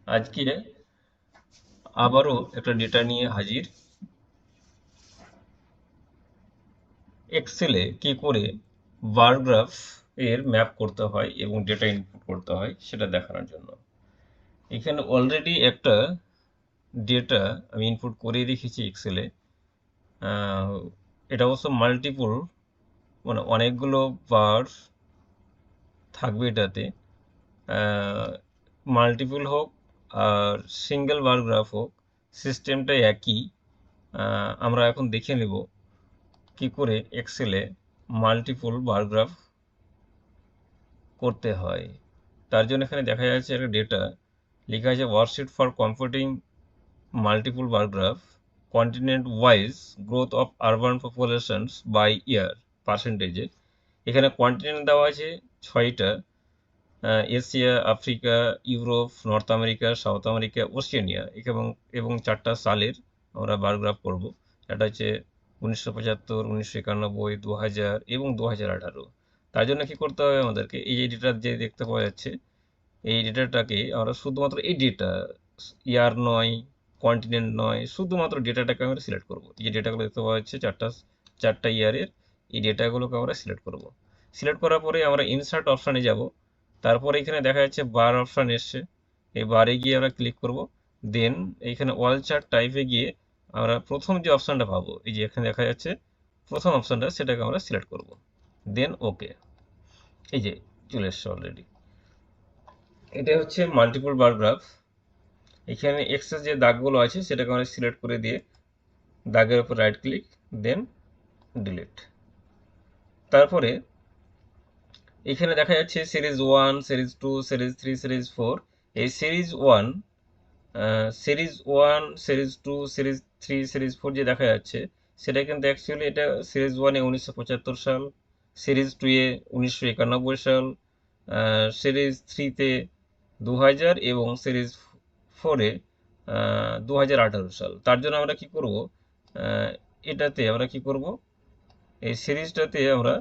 আজকে আবারও একটা ডেটা নিয়ে হাজির। এক্সেলে কি করে বার গ্রাফ এর ম্যাপ করতে হয় এবং ডেটা ইনপুট করতে হয় সেটা দেখানোর জন্য। এখানে অলরেডি একটা ডেটা আমি ইনপুট করে রেখেছি এক্সেলে। এটা অবশ্য মাল্টিপল, মানে অনেকগুলো বার থাকবে এটাতে। মাল্টিপল হোক আর সিঙ্গেল বার গ্রাফ হোক, সিস্টেমটা একই। আমরা এখন দেখে নেব কি করে এক্সেলে মাল্টিপল বার গ্রাফ করতে হয়। তার জন্য এখানে দেখা যাচ্ছে একটা ডেটা লেখা আছে worksheet for computing multiple bar graph continent wise growth of urban populations by year পার্সেন্টেজে। এখানে কন্টিনেন্ট দেওয়া আছে 6টা: Asia, Africa, Europe, North America, South America, Oceania, এবং 4টা সালের আমরা বার গ্রাফ করবো। এটা হচ্ছে 1975, 1991, 2000 এবং 2018। তার জন্য কি করতে হবে আমাদেরকে, এই যে ডেটা যে দেখতে পাওয়া যাচ্ছে, এই ডেটাটাকে আমরা শুধুমাত্র এই ডেটা, ইয়ার নয়, কন্টিনেন্ট নয়, শুধুমাত্র ডেটাটাকে আমরা সিলেক্ট করব। এই যে ডেটাগুলো দেখতে পাওয়া যাচ্ছে চারটা ইয়ারের, এই ডেটাগুলোকে আমরা সিলেক্ট করব। সিলেক্ট করার পরে আমরা ইনসার্ট অপশানে যাব। তারপরে এখানে দেখা যাচ্ছে বার অপশান এসছে, এই বারে গিয়ে আমরা ক্লিক করব। দেন এইখানে অল চার্ট টাইপে গিয়ে আমরা প্রথম যে অপশানটা পাবো, এই যে এখানে দেখা যাচ্ছে প্রথম অপশানটা, সেটাকে আমরা সিলেক্ট করব। দেন ওকে, এই যে চলে এসছে অলরেডি। এটা হচ্ছে মাল্টিপল বার গ্রাফ। এখানে এক্সেস যে দাগগুলো আছে সেটাকে আমরা সিলেক্ট করে দিয়ে দাগের উপর রাইট ক্লিক, দেন ডিলিট। তারপরে এখানে দেখা যাচ্ছে সিরিজ 1, সিরিজ 2, সিরিজ 3, সিরিজ 4। এই সিরিজ 2, সিরিজ 3, সিরিজ 4 যে দেখা যাচ্ছে, সেটা কিন্তু অ্যাকচুয়ালি এটা সিরিজ 1-এ 1975 সাল, সিরিজ 2-এ 1991 সাল, সিরিজ 3-তে 2000 এবং সিরিজ 4-এ 2018 সাল। তার জন্য আমরা কি করব, এটাতে আমরা কি করব, এই সিরিজটাতে আমরা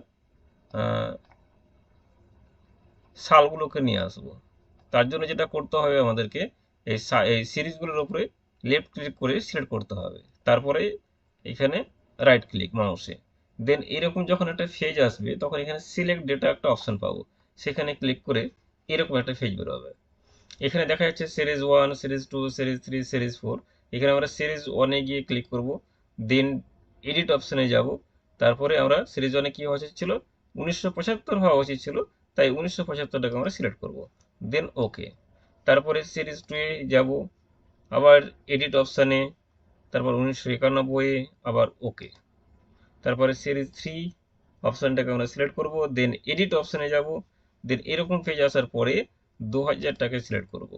সালগুলোকে নিয়ে আসব। তার জন্য যেটা করতে হবে আমাদেরকে, এই সিরিজগুলোর উপরে লেফট ক্লিক করে সিলেক্ট করতে হবে। তারপরে এখানে রাইট ক্লিক মাউসে, দেন এরকম যখন একটা ফেজ আসবে তখন এখানে সিলেক্ট ডেটা একটা অপশন পাবো, সেখানে ক্লিক করে এরকম একটা ফেজ বেরোবে। এখানে দেখা যাচ্ছে সিরিজ 1, সিরিজ 2, সিরিজ 3, সিরিজ 4। এখানে আমরা সিরিজ 1-এ গিয়ে ক্লিক করব, দেন এডিট অপশনে যাব। তারপরে আমরা সিরিজ 1-এ কি হওয়া উচিত ছিল, 1975 হওয়া উচিত ছিল, তাই 1975টাকে আমরা সিলেক্ট করব, দেন ওকে। তারপরে সিরিজ 2-এ যাব, আবার এডিট অপশানে, তারপর 1991-এ আবার ওকে। তারপরে সিরিজ 3 অপশানটাকে আমরা সিলেক্ট করব, দেন এডিট অপশানে যাব, দেন এরকম পেজ আসার পরে 2000টাকে সিলেক্ট করব,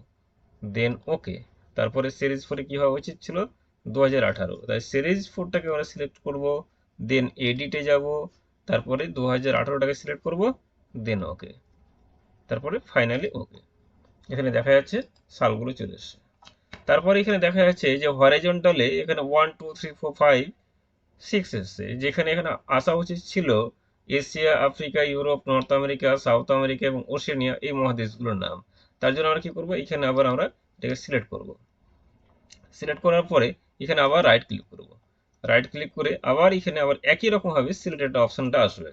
দেন ওকে। তারপরে সিরিজ 4-এ কী হওয়া উচিত ছিল, 2018, তাই সিরিজ 4টাকে আমরা সিলেক্ট করব, দেন এডিটে যাব, তারপরে 2018টাকে সিলেক্ট করব, দেন ওকে। তারপরে ফাইনালি ওকে। এখানে দেখা যাচ্ছে সালগুলো চলে এসছে। তারপরে এখানে দেখা যাচ্ছে যে হরাইজন্টালে এখানে 1, 2, 3, 4, 5, 6 এসছে, যেখানে এখানে আসা উচিত ছিল Asia, Africa, Europe, North America, South America এবং ওশেনিয়া, এই মহাদেশগুলোর নাম। তার জন্য আমরা কি করব, এখানে আবার আমরা এটাকে সিলেক্ট করব। সিলেক্ট করার পরে এখানে আবার রাইট ক্লিক করব। রাইট ক্লিক করে আবার এখানে আবার একই রকমভাবে সিলেক্টেড অপশনটা আসবে।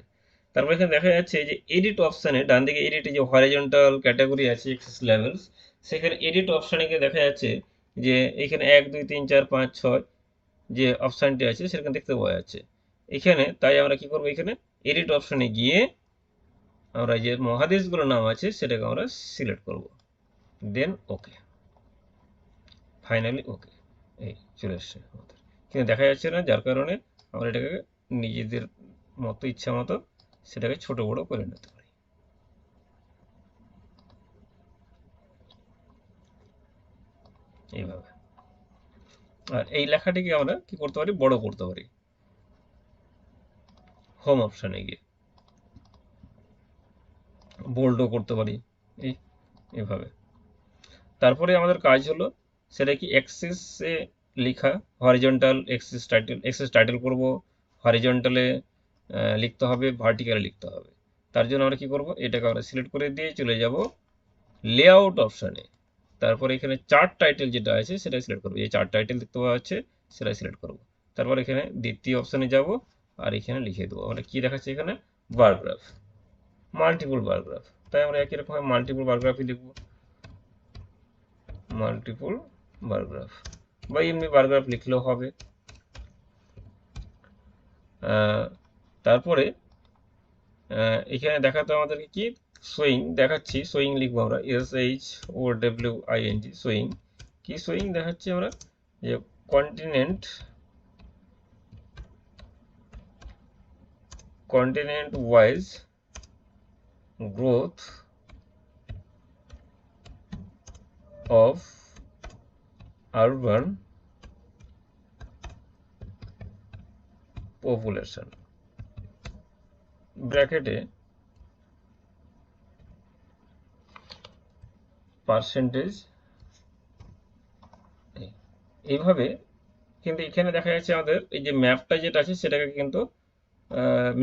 তারপর এখানে দেখা যাচ্ছে যে এডিট অপশানে ডান দিকে এডিটে যে হরাইজন্টাল ক্যাটাগরি আছে এক্সেস লেভেলস, সেখানে এডিট অপশানে গিয়ে দেখা যাচ্ছে যে এখানে 1, 2, 3, 4, 5, 6 যে অপশানটি আছে সেখানে দেখতে পাওয়া যাচ্ছে। এখানে তাই আমরা কি করব, এখানে এডিট অপশানে গিয়ে আমরা যে মহাদেশগুলোর নাম আছে সেটাকে আমরা সিলেক্ট করব, দেন ওকে, ফাইনালি ওকে। এই চলে এসছে আমাদের, কিন্তু দেখা যাচ্ছে না, যার কারণে আমরা এটাকে নিজেদের মতো ইচ্ছা মতো সেটাকে ছোট বড় করে নিতে পারি এইভাবে। আর এই লেখাটিকে আমরা কি করতে পারি, বড় করতে পারি হোম অপশানে গিয়ে, বোল্ডও করতে পারি এই এভাবে। তারপরে আমাদের কাজ হলো সেটা কি, এক্সেসে লেখা, হরিজন্টাল এক্সেস টাইটেল করব, হরিজন্টালে লিখতে হবে, ভার্টিক্যালে লিখতে হবে। তার জন্য আমরা কি করব, এটাকে আমরা সিলেক্ট করে দিয়ে চলে যাব লেআউট অপশানে। তারপর এখানে চার্ট টাইটেল যেটা আছে সেটা সিলেক্ট করবো, এই চার্ট টাইটেল দেখতে পাওয়া যাচ্ছে সেটা সিলেক্ট করব। তারপর এখানে দ্বিতীয় অপশানে যাব আর এখানে লিখে দেবো আমরা কি দেখাচ্ছে এখানে bar graph, multiple bar graph, তাই আমরা একই রকম মাল্টিপল বার গ্রাফই লিখবো, মাল্টিপল বার গ্রাফ, বা এমনি বার গ্রাফ লিখলেও হবে। তারপরে এখানে দেখাতে আমাদেরকে কি সোয়িং দেখাচ্ছি, সোয়িং লিখবো আমরা SHOWING, সোয়িং কি সোয়িং দেখাচ্ছি আমরা যে continent wise growth of urban population, ব্র্যাকেটে পার্সেন্টেজ, এইভাবে। কিন্তু এখানে দেখা যাচ্ছে আমাদের এই যে ম্যাপটা যেটা আছে সেটাকে কিন্তু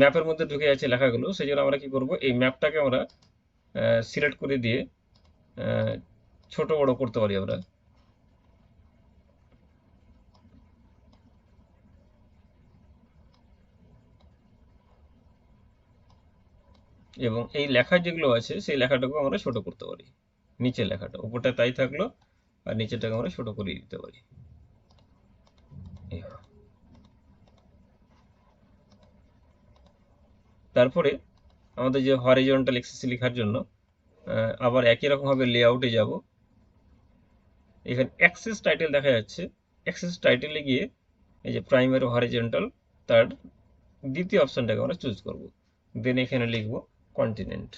ম্যাপের মধ্যে ঢুকে যাচ্ছে লেখাগুলো, সেই জন্য আমরা কি করব এই ম্যাপটাকে আমরা সিলেক্ট করে দিয়ে ছোট বড় করতে পারি আমরা। এবং এই লেখা যেগুলো আছে সেই লেখাটাকে আমরা ছোট করতে পারি, নিচের লেখাটা উপরটা তাই থাকলো আর নিচেরটাকে আমরা ছোট করে দিতে পারি। তারপরে আমাদের যে হরিজন্টাল এক্সিস লেখার জন্য আবার একই রকমভাবে লেআউটে যাব, এখানে অ্যাক্সেস টাইটেল দেখা যাচ্ছে, অ্যাক্সেস টাইটেলে গিয়ে এই যে প্রাইমারি হরিজন্টাল তার দ্বিতীয় অপশনটাকে আমরা চুজ করব, দেন এখানে লিখব কন্টিনেন্ট।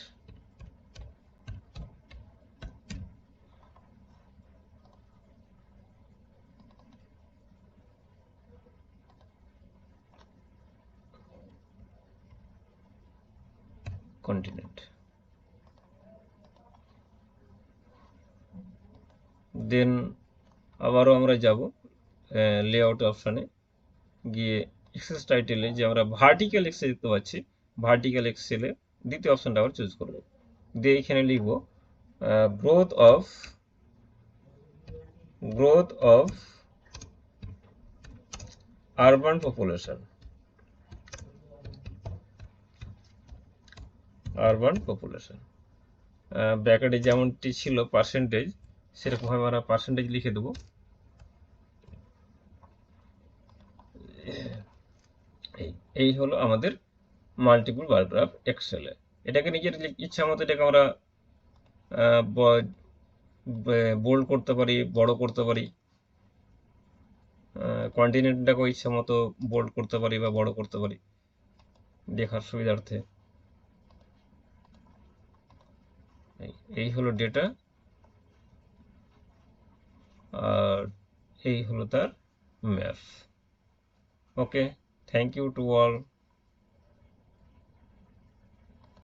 কন্টিনেন্ট, দেন আবারও আমরা যাব লেআউট অপশানে গিয়ে এক্সেস টাইটেলে যে আমরা ভার্টিক্যাল এক্সেল দেখতে পাচ্ছি, ভার্টিক্যাল এক্সেলে দ্বিতীয় অপশানটা আবার চুজ করব, দিয়ে এখানে লিখব গ্রোথ অফ আরবান পপুলেশন, ব্র্যাকেটে যেমনটি ছিল পার্সেন্টেজ সেরকমভাবে আমরা পার্সেন্টেজ লিখে দেবো। এই হলো আমাদের মাল্টিপল বার গ্রাফ এক্সেলে। এটাকে নিজের ইচ্ছা মতো এটাকে আমরা বোল্ড করতে পারি, বড় করতে পারি, কন্টিনেন্টটাকেও ইচ্ছা মতো বোল্ড করতে পারি বা বড় করতে পারি দেখার সুবিধার্থে। এই হলো ডেটা আর এই হলো তার map. Okay, thank you to all.